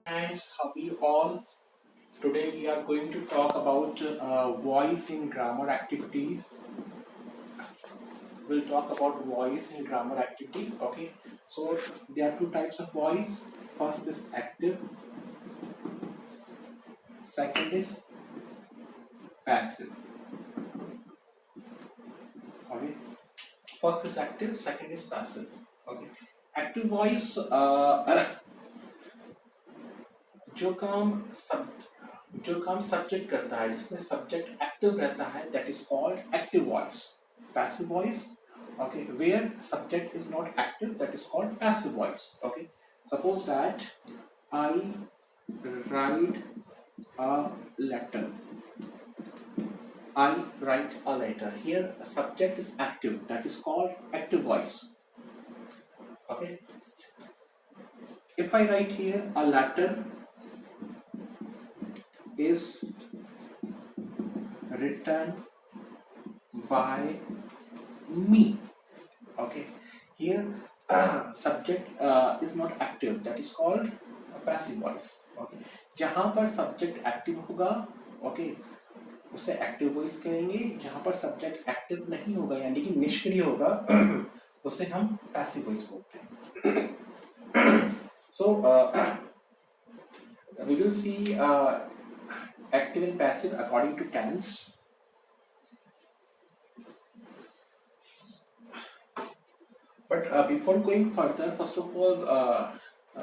Friends, how are you all? Today we are going to talk about voice in grammar activities. We'll talk about voice in grammar activities. Okay, so there are two types of voice. First is active, second is passive. Okay, first is active, second is passive. Okay, active voice जो काम सब जो काम subject करता है जिसमें subject active रहता है that is called active voice passive voice okay where subject is not active that is called passive voice okay suppose that I write a letter I write a letter here a subject is active that is called active voice okay if I write here a letter is written by me okay here subject is not active that is called a passive voice okay जहां पर subject active होगा okay उसे active voice कहेंगे जहां पर subject active नहीं होगा यानी कि निष्क्रिय होगा उसे हम पैसिव वॉइस बोलते हैं so we will see active and passive according to tense. But before going further, first of all,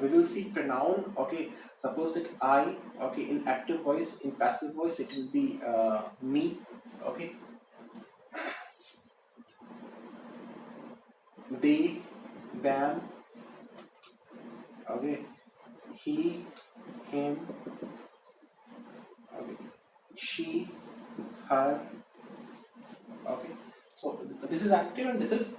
we will see pronoun. Okay, suppose that I. Okay, in active voice, in passive voice, it will be me. Okay, they, them. Okay, he, him. Okay, she, her. Okay, so this is active and this is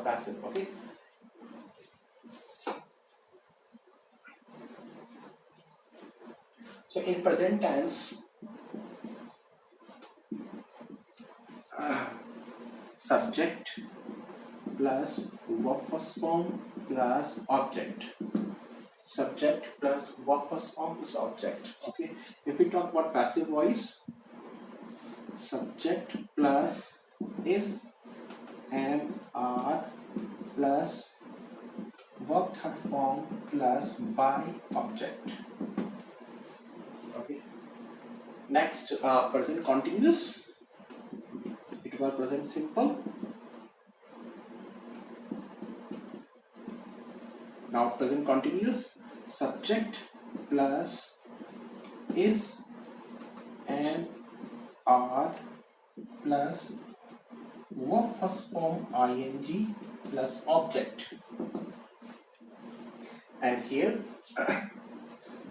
passive. Okay. So in present tense, subject plus verb first form plus object. Subject plus verb first form plus object. Okay. If we talk about passive voice, subject plus is and are plus verb third form plus by object. Okay. Next, present continuous. It was present simple. Now present continuous. Subject plus is and are plus verb first form ing plus object. And here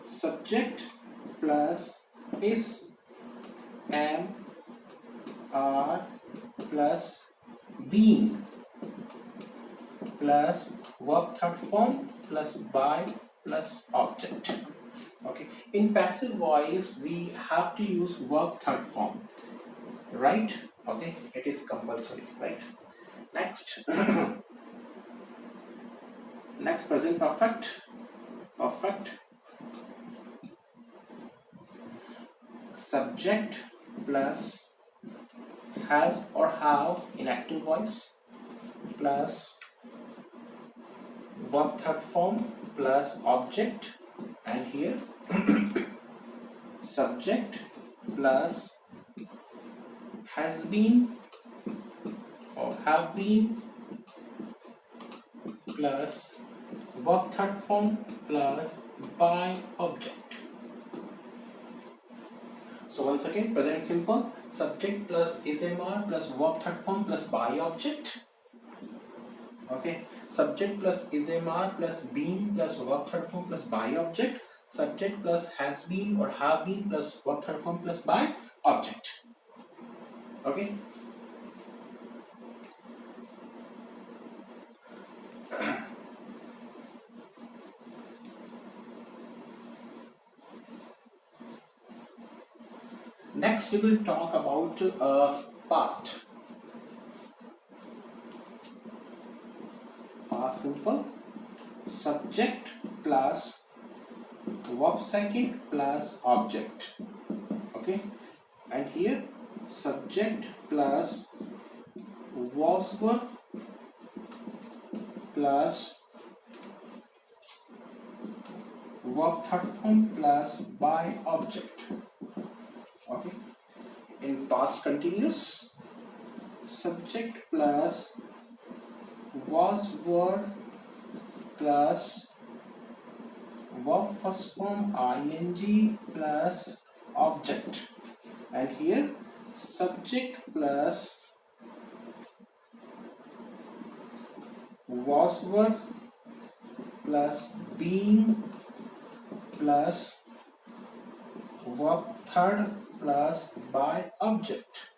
subject plus is am are plus being plus verb third form plus by plus object. Okay, in passive voice we have to use verb third form, right? Okay, it is compulsory, right? Next next present perfect. Subject plus has or have in active voice plus verb third form plus object, and here subject plus has been or have been plus verb third form plus by object. So once again, present simple, subject plus is mr plus verb third form plus by object. Okay, subject plus is mr plus been plus verb third form plus by object. Subject plus has been or have been plus verb third form plus by object. Okay. Next, we will talk about past. Past simple. Subject plus verb second plus object. Okay, and here subject plus was verb plus verb third form plus by object. Okay, in past continuous, subject plus was verb plus verb first form ing plus object, and here subject plus was verb plus being plus verb third plus by object.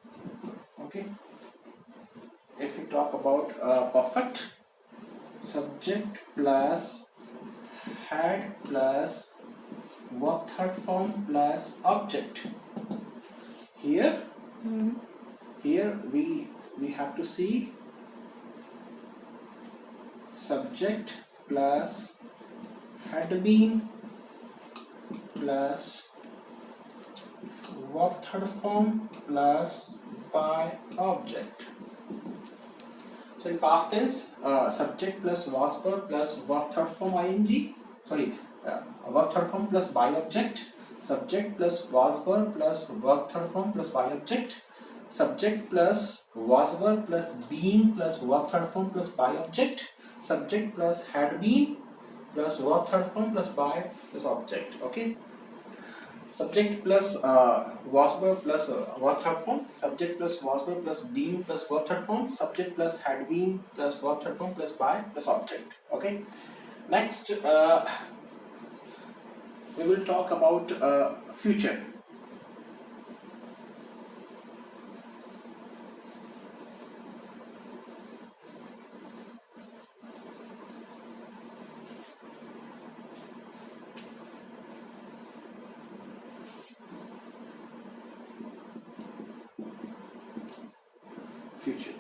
Okay, if we talk about perfect, subject plus had plus verb third form plus object. Here we have to see subject plus had been plus verb third form plus by object. So in past tense, subject plus was verb plus verb third form ing, verb third form plus by object, subject plus was verb plus verb third form plus by object, subject plus was verb plus being plus verb third form plus by object, subject plus had been plus verb third form plus by plus object. Okay, subject plus was verb plus verb third form, subject plus was verb plus being plus verb third form, subject plus had been plus verb third form plus by plus object. Okay, next we will talk about future. Future,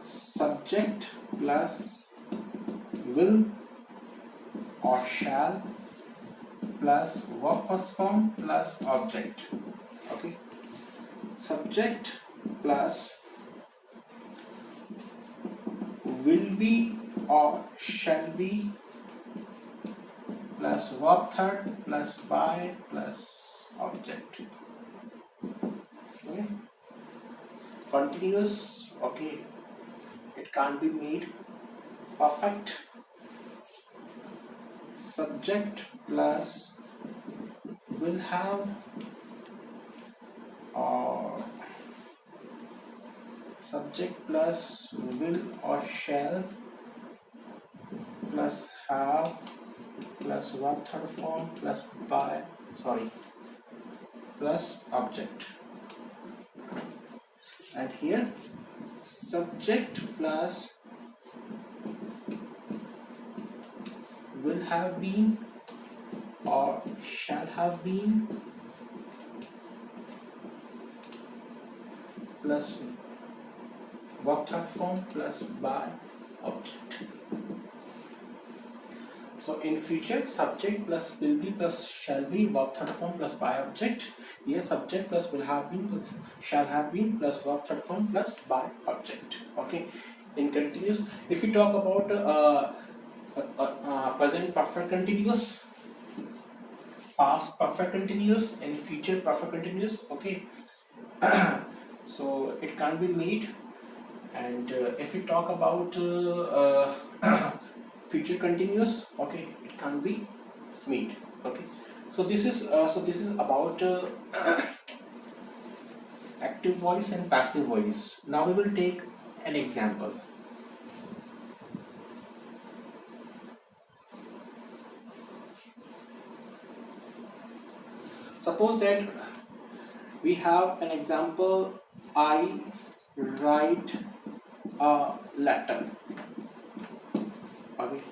subject plus will or shall plus verb first form plus object. Okay, subject plus will be or shall be plus verb third plus by plus object. Okay, continuous. Okay, it can't be made perfect. Subject plus will have or subject plus will or shall plus have plus verb third form plus by plus object, and here subject plus will have been or shall have been plus verb third form plus by object. So in future, subject plus will be plus shall be verb third form plus by object. Here subject plus will have been plus shall have been plus verb third form plus by object. Okay, in continuous, if we talk about present perfect continuous, past perfect continuous, and future perfect continuous. Okay, so it can be made. And if we talk about future continuous, okay, it can be made. Okay, so this is about active voice and passive voice. Now we will take an example. Suppose that we have an example: I write a letter. Okay,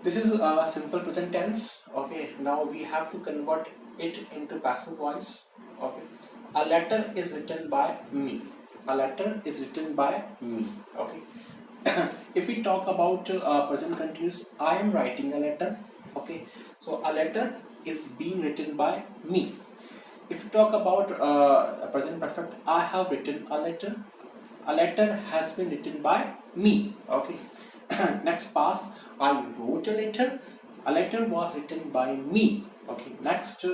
this is a simple present tense. Okay, now we have to convert it into passive voice. Okay, a letter is written by me. A letter is written by me. Okay, if we talk about present continuous, I am writing a letter. Okay, so a letter is being written by me. If you talk about a present perfect, I have written a letter. A letter has been written by me. Okay. Next past, I wrote a letter. A letter was written by me. Okay. Next,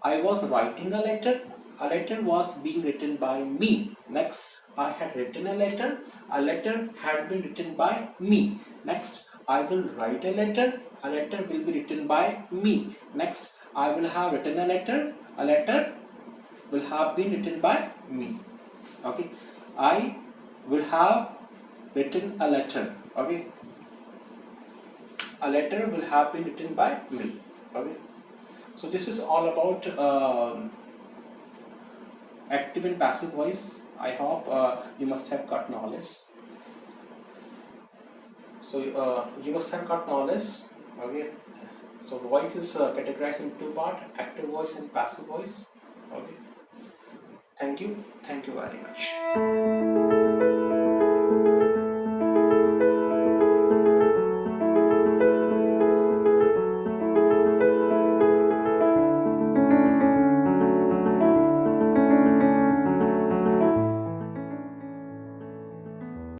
I was writing a letter. A letter was being written by me. Next, I had written a letter. A letter had been written by me. Next, I will write a letter. A letter will be written by me. Next, I will have written a letter. A letter will have been written by me. Okay. I will have written a letter. Okay. A letter will have been written by me. Okay. So this is all about active and passive voice. I hope you must have got knowledge. So you must have got knowledge. Okay. So voice is categorized in two parts: active voice and passive voice. Okay. Thank you. Thank you very much.